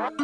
All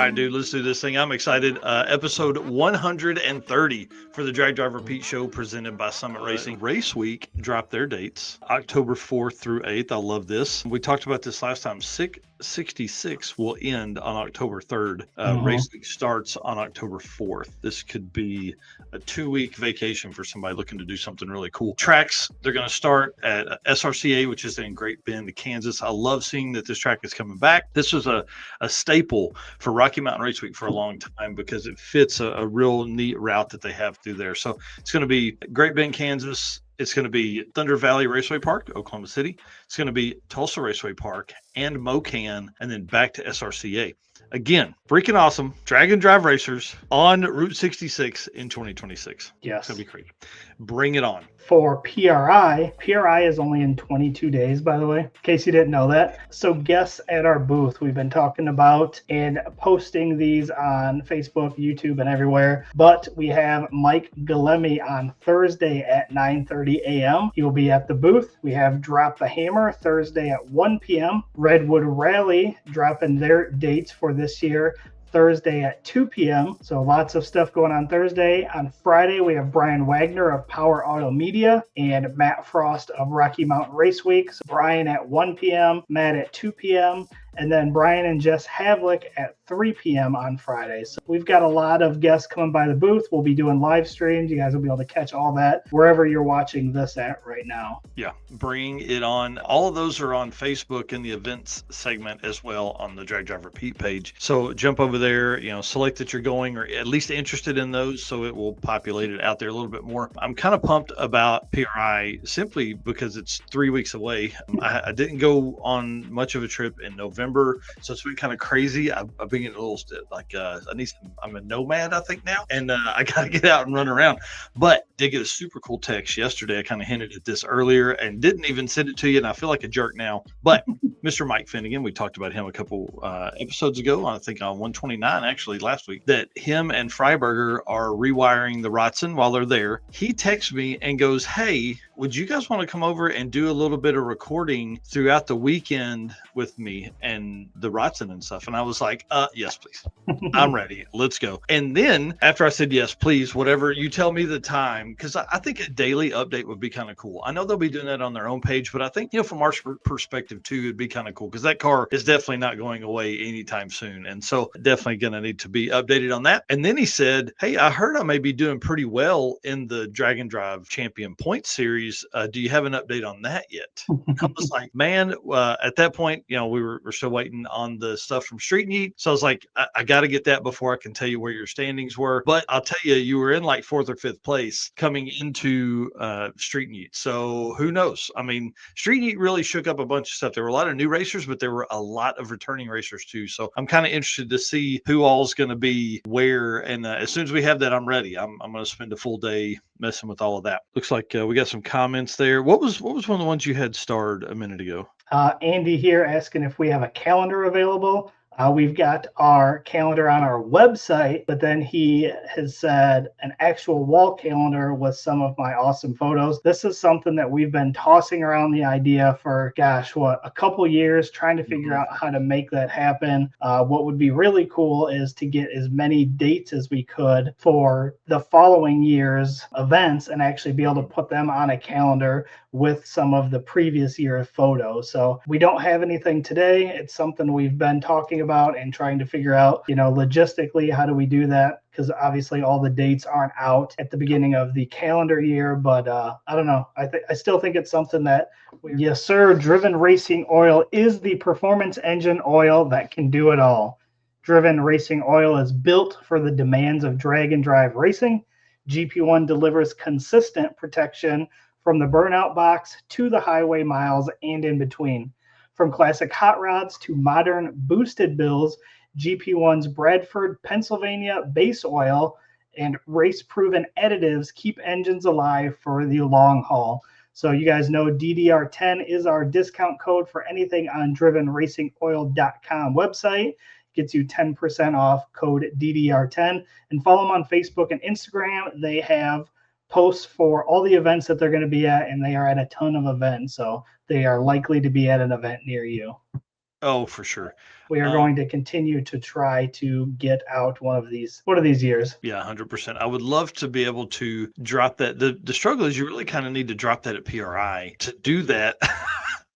right, dude, let's do this thing. I'm excited. Episode 130 for the Drag Driver Pete Show presented by Summit Racing. Race Week dropped their dates October 4th through 8th. I love this. We talked about this last time. 66 will end on October 3rd. Race Week starts on October 4th. This could be a 2-week vacation for somebody looking to do something really cool. Tracks, they're going to start at SRCA, which is in Great Bend, Kansas. I love seeing that this track is coming back. This was a staple for Rocky Mountain Race Week for a long time because it fits a real neat route that they have through there. So it's going to be Great Bend, Kansas. It's going to be Thunder Valley Raceway Park, Oklahoma City. It's going to be Tulsa Raceway Park and MoKan, and then back to SRCA. Again, freaking awesome. Drag and Drive Racers on Route 66 in 2026. Yes. It's going to be great. Bring it on. For PRI is only in 22 days, by the way, in case you didn't know that. So guests at our booth, we've been talking about and posting these on Facebook, YouTube, and everywhere. But we have Mike Galemi on Thursday at 9:30 a.m. He will be at the booth. We have Drop the Hammer Thursday at 1 p.m. Redwood Rally dropping their dates for this year. Thursday at 2 p.m. So lots of stuff going on Thursday. On Friday, we have Brian Wagner of Power Auto Media and Matt Frost of Rocky Mountain Race Week. So Brian at 1 p.m., Matt at 2 p.m., and then Brian and Jess Havlick at 3 p.m. on Friday. So we've got a lot of guests coming by the booth. We'll be doing live streams. You guys will be able to catch all that wherever you're watching this at right now. Yeah, bring it on. All of those are on Facebook in the events segment as well on the Drag Driver Pete page. So jump over there, select that you're going or at least interested in those so it will populate it out there a little bit more. I'm kind of pumped about PRI simply because it's 3 weeks away. I didn't go on much of a trip in November. So it's been kind of crazy. I've been getting a little like I'm a nomad, I think now, and I gotta get out and run around. But did get a super cool text yesterday. I kind of hinted at this earlier and didn't even send it to you, and I feel like a jerk now. But Mr. Mike Finnegan, we talked about him a couple episodes ago, I think on 129 actually last week, that him and Freiberger are rewiring the Rotsun while they're there. He texts me and goes, "Hey, would you guys want to come over and do a little bit of recording throughout the weekend with me and the Rotsun and stuff?" And I was like, yes, please. I'm ready. Let's go. And then after I said, yes, please, whatever, you tell me the time, because I think a daily update would be kind of cool. I know they'll be doing that on their own page, but I think, from our perspective too, it'd be kind of cool because that car is definitely not going away anytime soon. And so definitely going to need to be updated on that. And then he said, "Hey, I heard I may be doing pretty well in the Drag and Drive Champion Point Series. Do you have an update on that yet?" I was like, man, at that point, we were still waiting on the stuff from Street Meet. So I was like, I got to get that before I can tell you where your standings were. But I'll tell you, you were in like 4th or 5th place coming into Street Meet. So who knows? I mean, Street Meet really shook up a bunch of stuff. There were a lot of new racers, but there were a lot of returning racers too. So I'm kind of interested to see who all's going to be where. And as soon as we have that, I'm ready. I'm going to spend a full day messing with all of that. Looks like we got some comments there. What was one of the ones you had starred a minute ago? Andy here asking if we have a calendar available. We've got our calendar on our website, but then he has said an actual wall calendar with some of my awesome photos. This is something that we've been tossing around the idea for, a couple years, trying to figure out how to make that happen. What would be really cool is to get as many dates as we could for the following year's events and actually be able to put them on a calendar with some of the previous year photos. So we don't have anything today. It's something we've been talking about and trying to figure out, logistically, how do we do that? Because obviously all the dates aren't out at the beginning of the calendar year, but I don't know. I still think it's something that, yes, sir, Driven Racing Oil is the performance engine oil that can do it all. Driven Racing Oil is built for the demands of drag and drive racing. GP1 delivers consistent protection from the burnout box to the highway miles and in between. From classic hot rods to modern boosted bills, GP1's Bradford, Pennsylvania base oil and race-proven additives keep engines alive for the long haul. So you guys know DDR10 is our discount code for anything on drivenracingoil.com website. Gets you 10% off, code DDR10. And follow them on Facebook and Instagram. They have posts for all the events that they're going to be at, and they are at a ton of events. So they are likely to be at an event near you. Oh, for sure. We are going to continue to try to get out one of these years. Yeah, 100%. I would love to be able to drop that. The struggle is you really kind of need to drop that at PRI. To do that,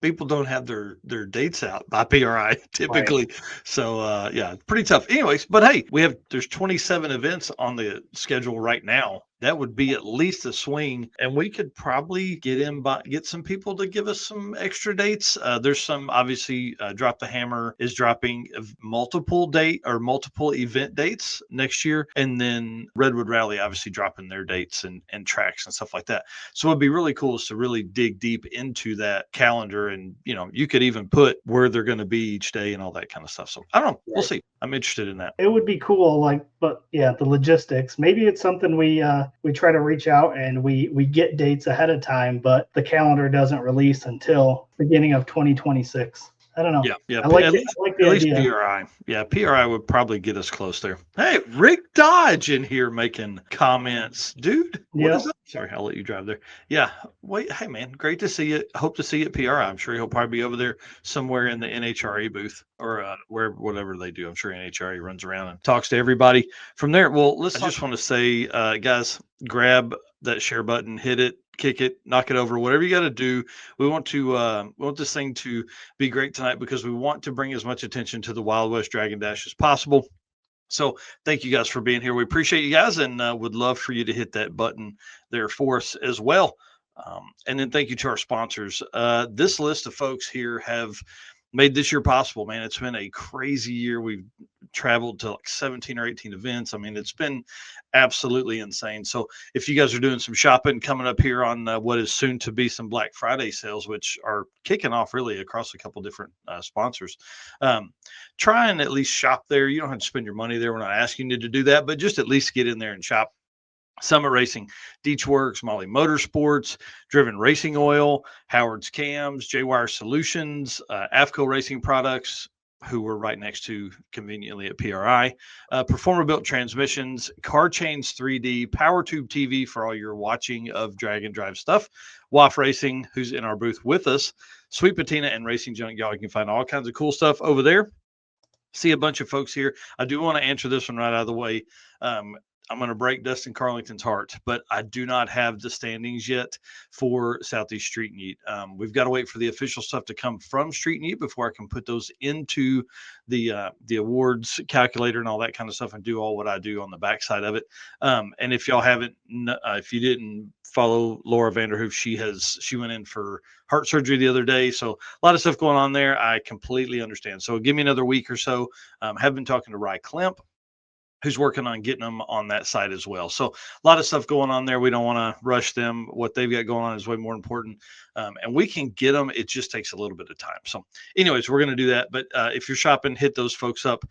people don't have their dates out by PRI typically. So yeah, it's pretty tough. Anyways, but hey, there's 27 events on the schedule right now. That would be at least a swing, and we could probably get some people to give us some extra dates. There's some obviously Drop the Hammer is dropping multiple event dates next year, and then Redwood Rally obviously dropping their dates and tracks and stuff like that. So it'd be really cool is to really dig deep into that calendar, and you could even put where they're going to be each day and all that kind of stuff. So I don't know, we'll see. I'm interested in that. It would be cool, but yeah, the logistics. Maybe it's something we try to reach out and we get dates ahead of time, but the calendar doesn't release until beginning of 2026. I don't know. Yeah. I like at the least idea. PRI. Yeah, PRI would probably get us close there. Hey, Rick Dodge in here making comments, dude. What is up? Sorry, I'll let you drive there. Yeah. Wait. Hey, man, great to see you. Hope to see you at PRI. I'm sure he'll probably be over there somewhere in the NHRA booth or whatever they do. I'm sure NHRA runs around and talks to everybody from there. Well, I just want to say, guys, grab that share button, hit it, kick it, knock it over, whatever you got to do. We want this thing to be great tonight because we want to bring as much attention to the Wild West Dragon Dash as possible. So thank you guys for being here. We appreciate you guys and would love for you to hit that button there for us as well. And then thank you to our sponsors. This list of folks here have made this year possible, man. It's been a crazy year. We've traveled to like 17 or 18 events. I mean, it's been absolutely insane. So if you guys are doing some shopping coming up here on what is soon to be some Black Friday sales, which are kicking off really across a couple different sponsors, try and at least shop there. You don't have to spend your money there. We're not asking you to do that, but just at least get in there and shop. Summit Racing, Deech Works, Molly Motorsports, Driven Racing Oil, Howard's Cams, J-Wire Solutions, AFCO Racing Products, who we're right next to conveniently at PRI, Performer Built Transmissions, Car Chains 3D, Power Tube TV for all your watching of drag and drive stuff, WAF Racing, who's in our booth with us, Sweet Patina and Racing Junk. Y'all, you can find all kinds of cool stuff over there. See a bunch of folks here. I do want to answer this one right out of the way. I'm going to break Dustin Carlington's heart, but I do not have the standings yet for Southeast Street Meet. We've got to wait for the official stuff to come from Street Meet before I can put those into the awards calculator and all that kind of stuff and do all what I do on the backside of it. And if y'all haven't, if you didn't follow Laura Vanderhoof, she went in for heart surgery the other day. So a lot of stuff going on there. I completely understand. So give me another week or so. Have been talking to Rye Klemp, who's working on getting them on that side as well. So a lot of stuff going on there. We don't want to rush them. What they've got going on is way more important. And we can get them. It just takes a little bit of time. So anyways, we're going to do that. But if you're shopping, hit those folks up.